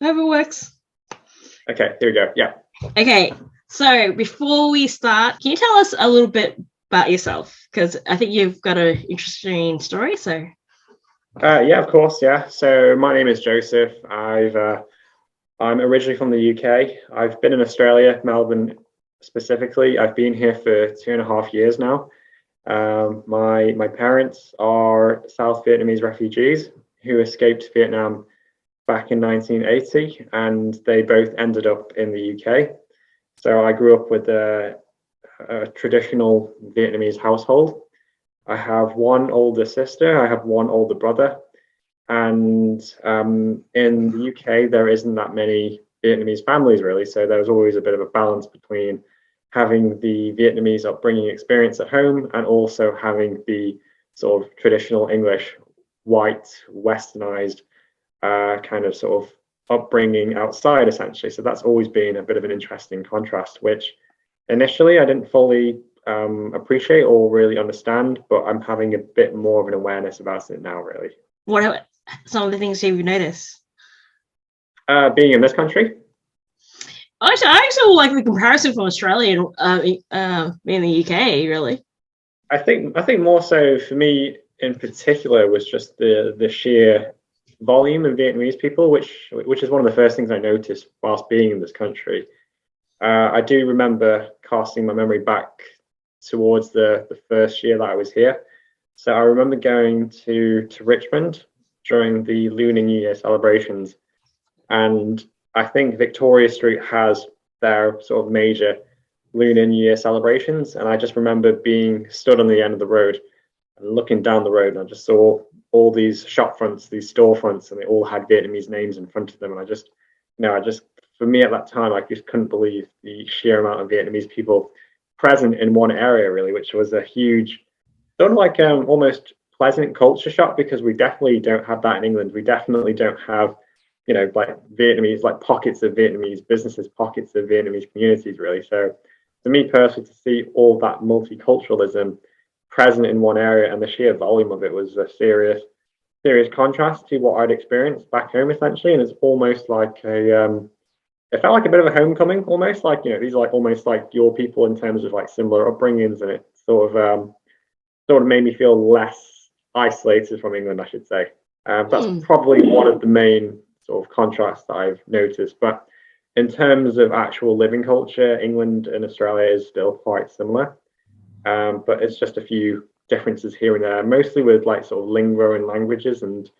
However works. Okay, here we go. Yeah. Okay, so before we start, can you tell us a little bit about yourself? Because I think you've got an interesting story. So. Yeah, of course. Yeah. So my name is Joseph. I'm originally from the UK. I've been in Australia, Melbourne specifically. I've been here for 2.5 years now. My parents are South Vietnamese refugees who escaped Vietnam back in 1980, and they both ended up in the UK. So I grew up with a traditional Vietnamese household. I have one older sister, I have one older brother, and in the UK, there isn't that many Vietnamese families really. So there was always a bit of a balance between having the Vietnamese upbringing experience at home and also having the sort of traditional English, white, westernized kind of sort of upbringing outside, essentially. So that's always been a bit of an interesting contrast, which initially I didn't fully appreciate or really understand, but I'm having a bit more of an awareness about it now, really. What are some of the things you've noticed? Being in this country? I actually like the comparison from Australia and in the UK, really. I think more so for me in particular was just the sheer volume of Vietnamese people, which is one of the first things I noticed whilst being in this country. I do remember casting my memory back towards the first year that I was here. So I remember going to Richmond during the Lunar New Year celebrations, and I think Victoria Street has their sort of major Lunar New Year celebrations, and I just remember being stood on the end of the road and looking down the road, and I just saw all these shop fronts, these storefronts, and they all had Vietnamese names in front of them, and I just for me at that time, I just couldn't believe the sheer amount of Vietnamese people present in one area, really, which was a huge, sort of like almost pleasant culture shock, because we definitely don't have that in England. We definitely don't have, like Vietnamese, like pockets of Vietnamese businesses, pockets of Vietnamese communities, really. So for me personally, to see all that multiculturalism present in one area and the sheer volume of it was a serious contrast to what I'd experienced back home, essentially. And it's almost like it felt like a bit of a homecoming, almost like, these are like almost like your people in terms of like similar upbringings, and it sort of made me feel less isolated from England, I should say. That's probably one of the main sort of contrasts that I've noticed. But in terms of actual living culture, England and Australia is still quite similar. But it's just a few differences here and there, mostly with like sort of lingo and languages and,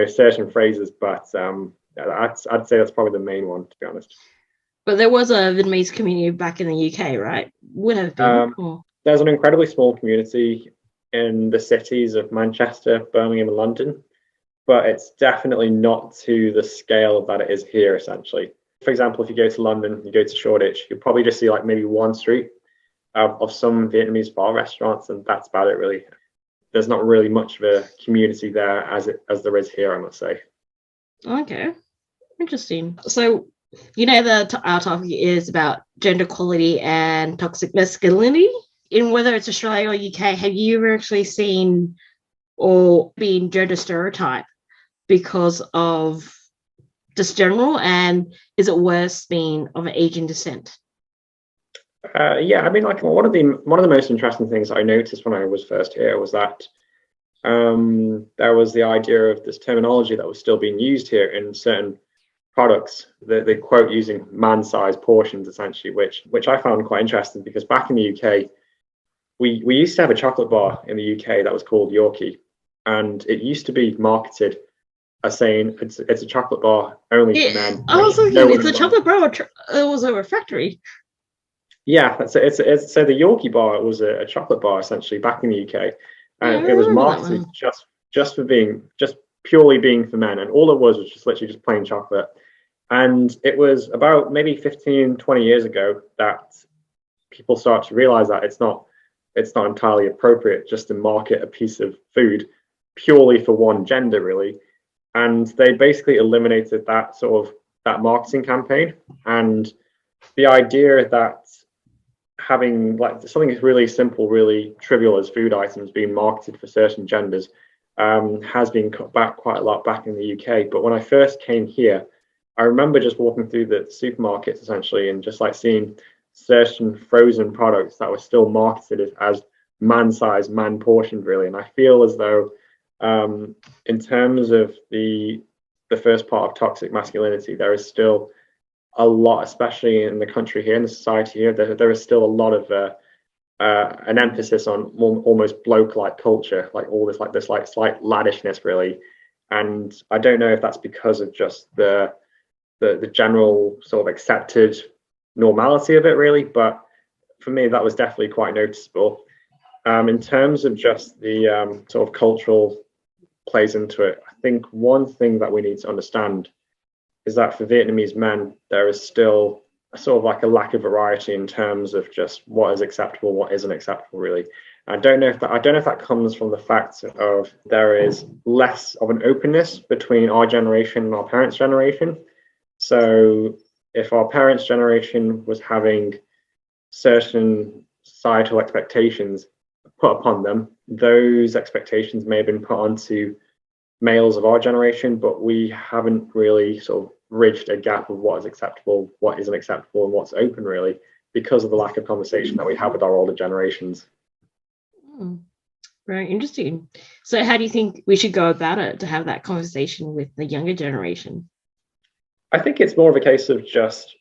certain phrases. But I'd say that's probably the main one, to be honest. But there was a Vietnamese community back in the UK, right? Would have been. There's an incredibly small community in the cities of Manchester, Birmingham, and London, but it's definitely not to the scale that it is here, essentially. For example, if you go to London, you go to Shoreditch, you'll probably just see like maybe one street of some Vietnamese bar restaurants, and that's about it, really. There's not really much of a community there as there is here, I must say. Okay, interesting. So, our topic is about gender equality and toxic masculinity. In whether it's Australia or UK, have you ever actually seen or been gender stereotyped because of just general, and is it worse being of an Asian descent? Yeah, I mean, like one of the most interesting things I noticed when I was first here was that there was the idea of this terminology that was still being used here in certain products. They quote using man-sized portions, essentially, which I found quite interesting, because back in the UK, we used to have a chocolate bar in the UK that was called Yorkie, and it used to be marketed as saying it's a chocolate bar only for men. I was thinking it's a chocolate bar. It was a refractory. Yeah, so the Yorkie bar was a chocolate bar essentially back in the UK, and it was marketed just for being just purely being for men, and all it was just literally just plain chocolate. And it was about maybe 15, 20 years ago that people started to realize that it's not entirely appropriate just to market a piece of food purely for one gender, really. And they basically eliminated that marketing campaign, and the idea that having like something really simple, really trivial as food items being marketed for certain genders has been cut back quite a lot back in the UK. But when I first came here, I remember just walking through the supermarkets essentially and just like seeing certain frozen products that were still marketed as man-sized, man-portioned, really. And I feel as though, in terms of the first part of toxic masculinity, there is still a lot, especially in the country here, in the society here, there is still a lot of an emphasis on almost bloke-like culture, like all this like slight laddishness, really. And I don't know if that's because of just the general sort of accepted normality of it, really. But for me, that was definitely quite noticeable. In terms of just the sort of cultural plays into it, I think one thing that we need to understand is that for Vietnamese men, there is still a sort of like a lack of variety in terms of just what is acceptable, what isn't acceptable, really. I don't know if that comes from the fact of there is less of an openness between our generation and our parents' generation. So if our parents' generation was having certain societal expectations put upon them, those expectations may have been put onto males of our generation, but we haven't really sort of bridged a gap of what is acceptable, what isn't acceptable, and what's open, really, because of the lack of conversation that we have with our older generations. Very interesting. So how do you think we should go about it to have that conversation with the younger generation? I think it's more of a case of just,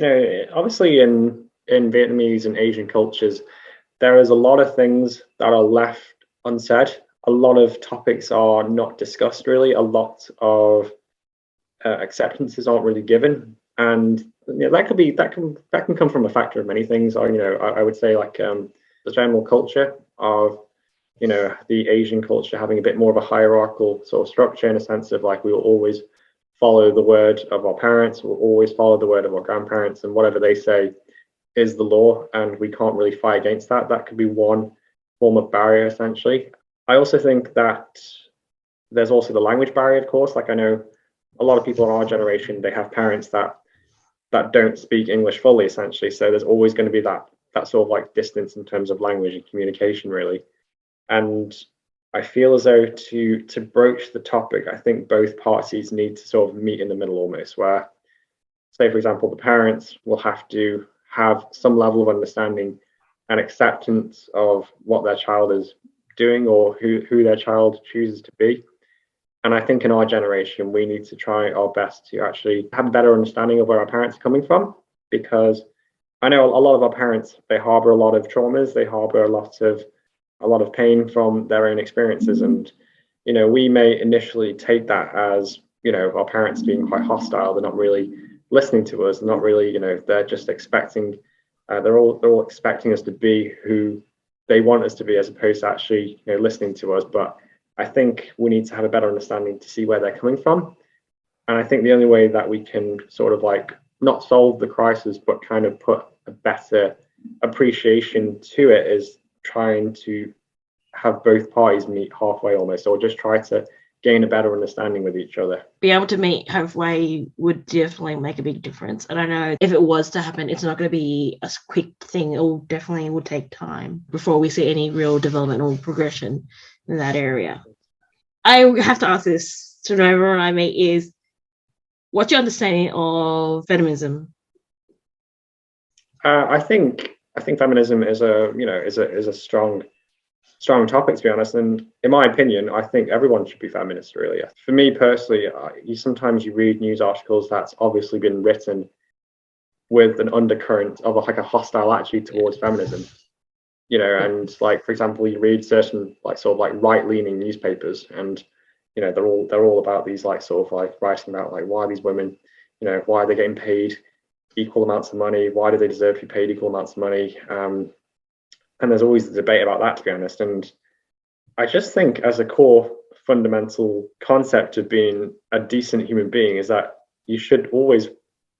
obviously in Vietnamese and Asian cultures, there is a lot of things that are left unsaid. A lot of topics are not discussed, really. A lot of acceptances aren't really given, and that can come from a factor of many things. I would say like the general culture of the Asian culture having a bit more of a hierarchical sort of structure, in a sense of like we will always follow the word of our parents, we'll always follow the word of our grandparents, and whatever they say is the law, and we can't really fight against that. That could be one form of barrier, essentially. I also think that there's also the language barrier, of course. Like I know a lot of people in our generation, they have parents that don't speak English fully, essentially. So there's always going to be that sort of like distance in terms of language and communication, really. And I feel as though to broach the topic, I think both parties need to sort of meet in the middle almost, where, say, for example, the parents will have to have some level of understanding and acceptance of what their child is doing or who their child chooses to be. And I think in our generation, we need to try our best to actually have a better understanding of where our parents are coming from, because I know a lot of our parents, they harbor a lot of traumas, they harbor a lot of pain from their own experiences. And, we may initially take that as, our parents being quite hostile. They're not really listening to us. They're not really, they're just expecting, they're all expecting us to be who they want us to be, as opposed to actually, listening to us. But I think we need to have a better understanding to see where they're coming from. And I think the only way that we can sort of like not solve the crisis, but kind of put a better appreciation to it is trying to have both parties meet halfway almost, or just try to gain a better understanding with each other. Be able to meet halfway would definitely make a big difference. And I know if it was to happen, it's not going to be a quick thing. It definitely would take time before we see any real development or progression in that area. I have to ask this to everyone I meet is, what's your understanding of feminism? I think feminism is a strong topic, to be honest. And in my opinion, I think everyone should be feminist, really. For me personally, sometimes you read news articles that's obviously been written with an undercurrent of a hostile attitude towards feminism. And like, for example, you read certain like sort of like right-leaning newspapers, and they're all about these like sort of like writing about like why these women, why are they getting paid equal amounts of money, why do they deserve to be paid equal amounts of money, and there's always the debate about that, to be honest. And I just think as a core fundamental concept of being a decent human being is that you should always,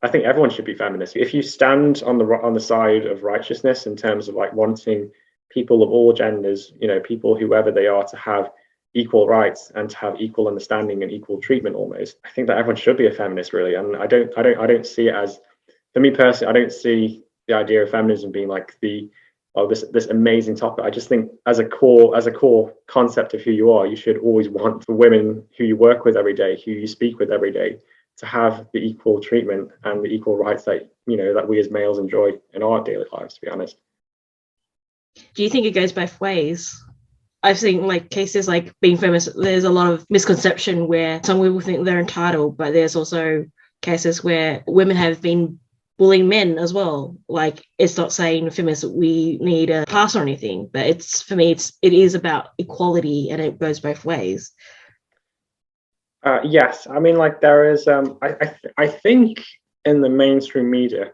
I think everyone should be feminist. If you stand on the side of righteousness in terms of like wanting people of all genders, people whoever they are, to have equal rights and to have equal understanding and equal treatment almost, I think that everyone should be a feminist, really. And I don't see it as, for me personally, I don't see the idea of feminism being like this amazing topic. I just think as a core concept of who you are, you should always want the women who you work with every day, who you speak with every day, to have the equal treatment and the equal rights that that we as males enjoy in our daily lives, to be honest. Do you think it goes both ways? I've seen like cases like being feminist, there's a lot of misconception where some people think they're entitled, but there's also cases where women have been bullying men as well. Like, it's not saying feminists we need a pass or anything, but it's, for me, it is about equality, and it goes both ways. Yes, I mean, like, there is I think in the mainstream media,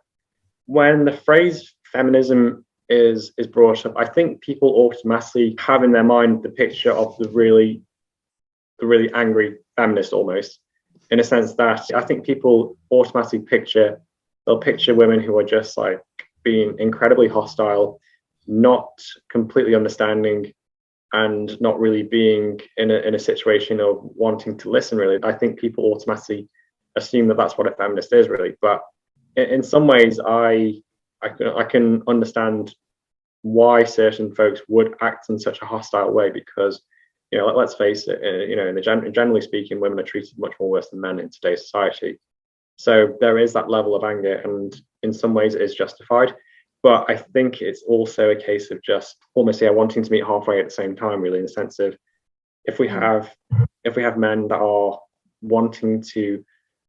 when the phrase feminism is brought up, I think people automatically have in their mind the picture of the really angry feminist, almost, in a sense that I think people automatically they'll picture women who are just like being incredibly hostile, not completely understanding, and not really being in a situation of wanting to listen, really. I think people automatically assume that that's what a feminist is, really. But in some ways, I can understand why certain folks would act in such a hostile way, because let's face it, generally speaking, women are treated much more worse than men in today's society. So there is that level of anger, and in some ways it is justified. But I think it's also a case of just almost wanting to meet halfway at the same time, really, in the sense of if we have men that are wanting to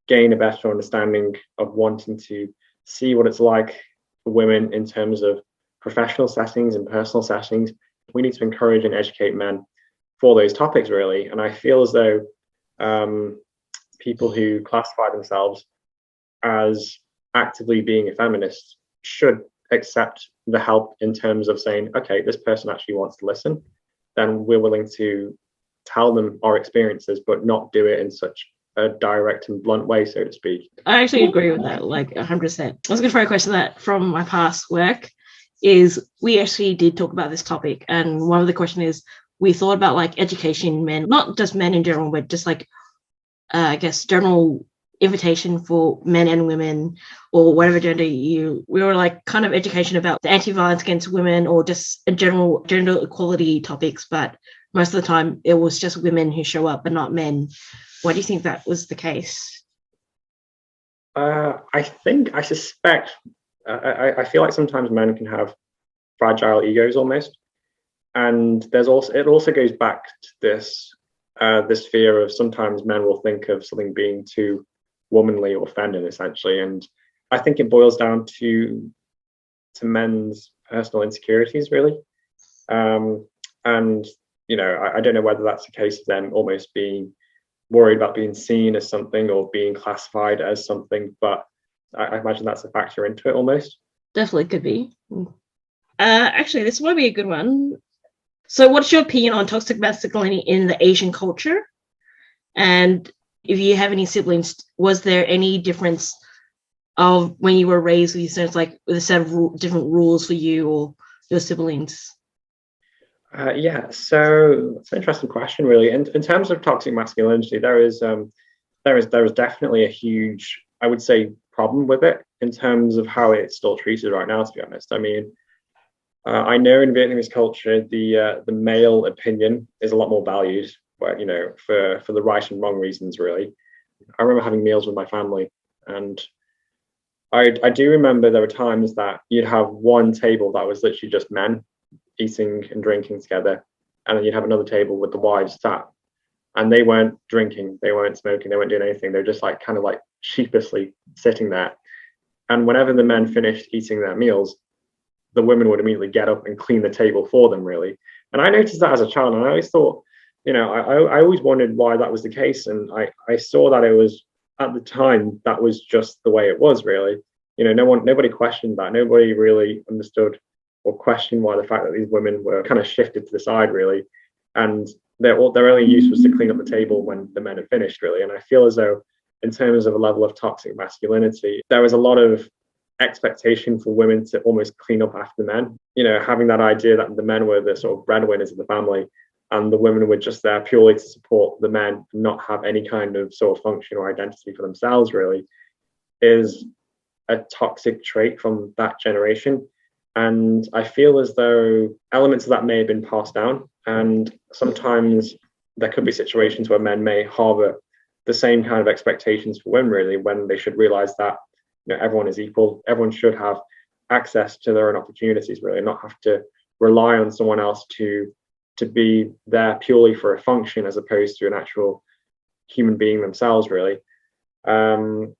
gain a better understanding of wanting to see what it's like for women in terms of professional settings and personal settings, we need to encourage and educate men for those topics, really. And I feel as though people who classify themselves as actively being a feminist should accept the help in terms of saying, okay, this person actually wants to listen, then we're willing to tell them our experiences, but not do it in such a direct and blunt way, so to speak. I actually agree with that, like 100%. I was going to throw a question that from my past work is, we actually did talk about this topic, and one of the questions is, we thought about like education men, not just men in general, but just like I guess general invitation for men and women, or whatever gender we were like kind of education about the anti-violence against women, or just a general gender equality topics, but most of the time it was just women who show up but not men. Why do you think that was the case? I suspect I feel like sometimes men can have fragile egos almost, and it also goes back to this fear of sometimes men will think of something being too womanly or feminine, essentially. And I think it boils down to men's personal insecurities, really. And I don't know whether that's the case of them almost being worried about being seen as something or being classified as something, but I imagine that's a factor into it almost. Definitely could be. Actually, this might be a good one. So what's your opinion on toxic masculinity in the Asian culture? And if you have any siblings, was there any difference of when you were raised with your like with a set of different rules for you or your siblings? So it's an interesting question, really. In terms of toxic masculinity, there is definitely a huge, I would say, problem with it in terms of how it's still treated right now, to be honest. I mean, I know in Vietnamese culture, the male opinion is a lot more valued, but for the right and wrong reasons, really. I remember having meals with my family, and I do remember there were times that you'd have one table that was literally just men eating and drinking together, and then you'd have another table with the wives sat, and they weren't drinking, they weren't smoking, they weren't doing anything. They were just like kind of like sheepishly sitting there. And whenever the men finished eating their meals, the women would immediately get up and clean the table for them, really. And I noticed that as a child, and I always thought, I always wondered why that was the case. And I saw that it was, at the time, that was just the way it was, really. Nobody questioned that. Nobody really understood or questioned why the fact that these women were kind of shifted to the side, really. And their only use was to clean up the table when the men had finished, really. And I feel as though, in terms of a level of toxic masculinity, there was a lot of expectation for women to almost clean up after the men, having that idea that the men were the sort of breadwinners of the family, and the women were just there purely to support the men and not have any kind of sort of function or identity for themselves, really, is a toxic trait from that generation. And I feel as though elements of that may have been passed down, and sometimes there could be situations where men may harbour the same kind of expectations for women, really, when they should realize that, you know, everyone is equal. Everyone should have access to their own opportunities, really, not have to rely on someone else to be there purely for a function as opposed to an actual human being themselves, really. So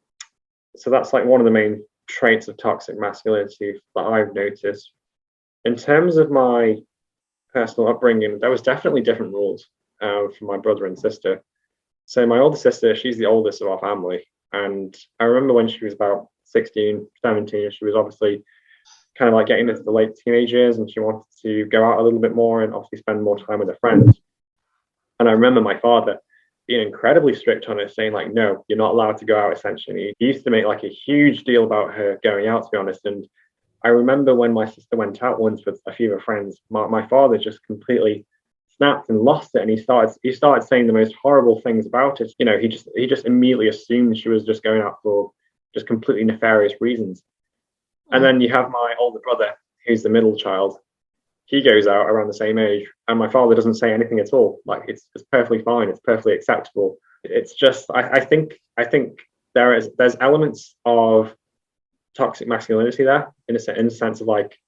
that's like one of the main traits of toxic masculinity that I've noticed. In terms of my personal upbringing, there was definitely different rules for my brother and sister. So my older sister, she's the oldest of our family. And I remember when she was about 16, 17, she was obviously kind of like getting into the late teenage years, and she wanted to go out a little bit more and obviously spend more time with her friends. And I remember my father being incredibly strict on her, saying like, no, you're not allowed to go out, essentially. He used to make like a huge deal about her going out, to be honest. And I remember when my sister went out once with a few of her friends, my father just completely snapped and lost it, and he started saying the most horrible things about it. You know, he just immediately assumed she was just going out for just completely nefarious reasons. And then you have my older brother, who's the middle child. He goes out around the same age, and my father doesn't say anything at all. Like it's perfectly fine. It's perfectly acceptable. It's just I think there's elements of toxic masculinity there in a sense of like,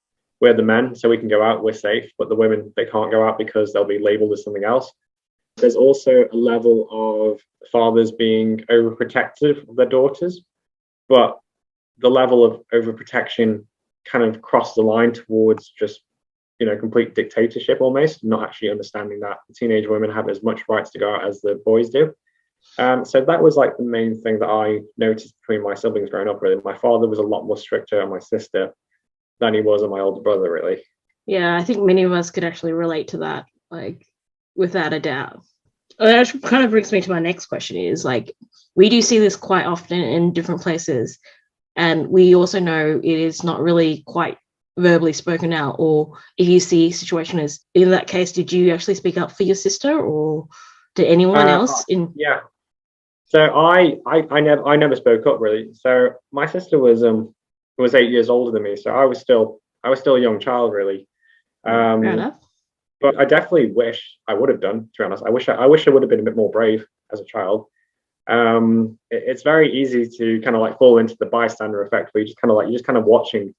we're the men, so we can go out, we're safe, but the women, they can't go out because they'll be labeled as something else. There's also a level of fathers being overprotective of their daughters, but the level of overprotection kind of crossed the line towards just, you know, complete dictatorship almost, not actually understanding that teenage women have as much rights to go out as the boys do. So that was like the main thing that I noticed between my siblings growing up, really. My father was a lot more stricter on my sister than he was on my older brother, really. Yeah, I think many of us could actually relate to that, like, without a doubt. That actually kind of brings me to my next question is, like, we do see this quite often in different places, and we also know it is not really quite verbally spoken out, or if you see a situation as, in that case, did you actually speak up for your sister, or did anyone else in... Yeah. So I never spoke up, really. So my sister was 8 years older than me, so I was still a young child, really. Fair enough. But I definitely wish I would have done, to be honest. I wish I would have been a bit more brave as a child. It's very easy to kind of like fall into the bystander effect, where you're just kind of watching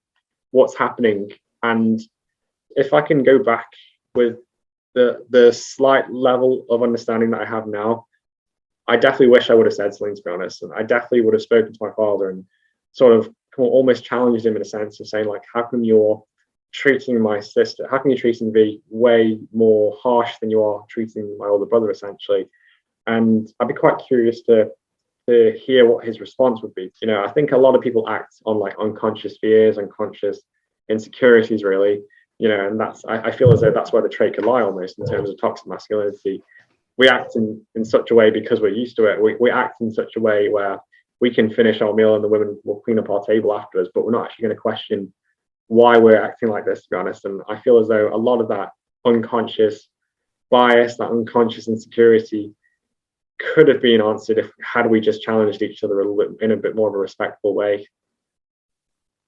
what's happening. And if I can go back with the slight level of understanding that I have now, I definitely wish I would have said something, to be honest. And I definitely would have spoken to my father and sort of almost challenged him in a sense of saying, like, how come you're treating my sister? How come you're treating me way more harsh than you are treating my older brother, essentially? And I'd be quite curious to hear what his response would be. You know, I think a lot of people act on like unconscious fears, unconscious insecurities, really. You know, and I feel as though that's where the trait could lie almost in terms of toxic masculinity. We act in such a way because we're used to it. We act in such a way where we can finish our meal and the women will clean up our table afterwards, but we're not actually going to question why we're acting like this, to be honest. And I feel as though a lot of that unconscious bias, that unconscious insecurity could have been answered had we just challenged each other a little bit in a bit more of a respectful way.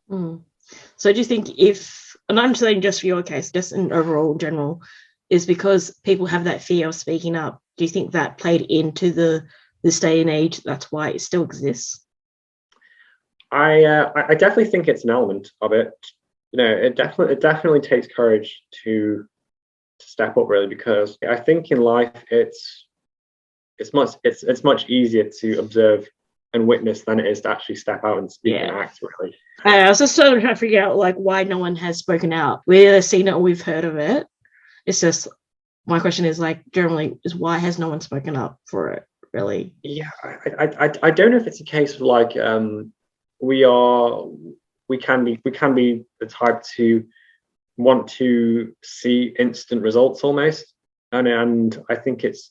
So do you think and I'm saying just for your case, just in overall general, is because people have that fear of speaking up, do you think that played into this day and age, that's why it still exists? I definitely think it's an element of it. You know, it definitely takes courage to step up, really, because I think in life it's much easier to observe and witness than it is to actually step out and speak and act, really. I was just sort of trying to figure out like why no one has spoken out. We've either seen it or we've heard of it. It's just, my question is like generally is why has no one spoken up for it, really? Yeah, I don't know if it's a case of like we can be the type to want to see instant results almost, and I think it's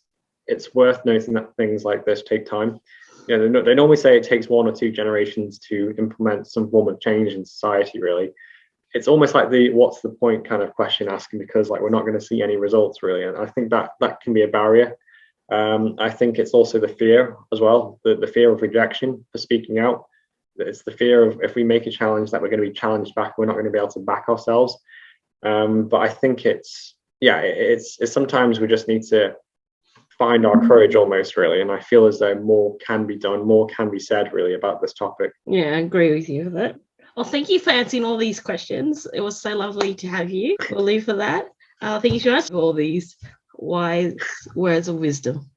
worth noting that things like this take time. You know, they normally say it takes 1 or 2 generations to implement some form of change in society, really. It's almost like the what's the point kind of question asking, because like we're not going to see any results, really. And I think that can be a barrier. I think it's also the fear as well, the fear of rejection for speaking out. It's the fear of if we make a challenge that we're going to be challenged back, we're not going to be able to back ourselves. But I think it's sometimes we just need to find our courage almost, really. And I feel as though more can be done, more can be said, really, about this topic. Yeah, I agree with you with that. Well, thank you for answering all these questions. It was so lovely to have you. We'll leave for that. Thank you so much for all these wise words of wisdom.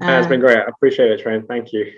It's been great. I appreciate it, Trent. Thank you.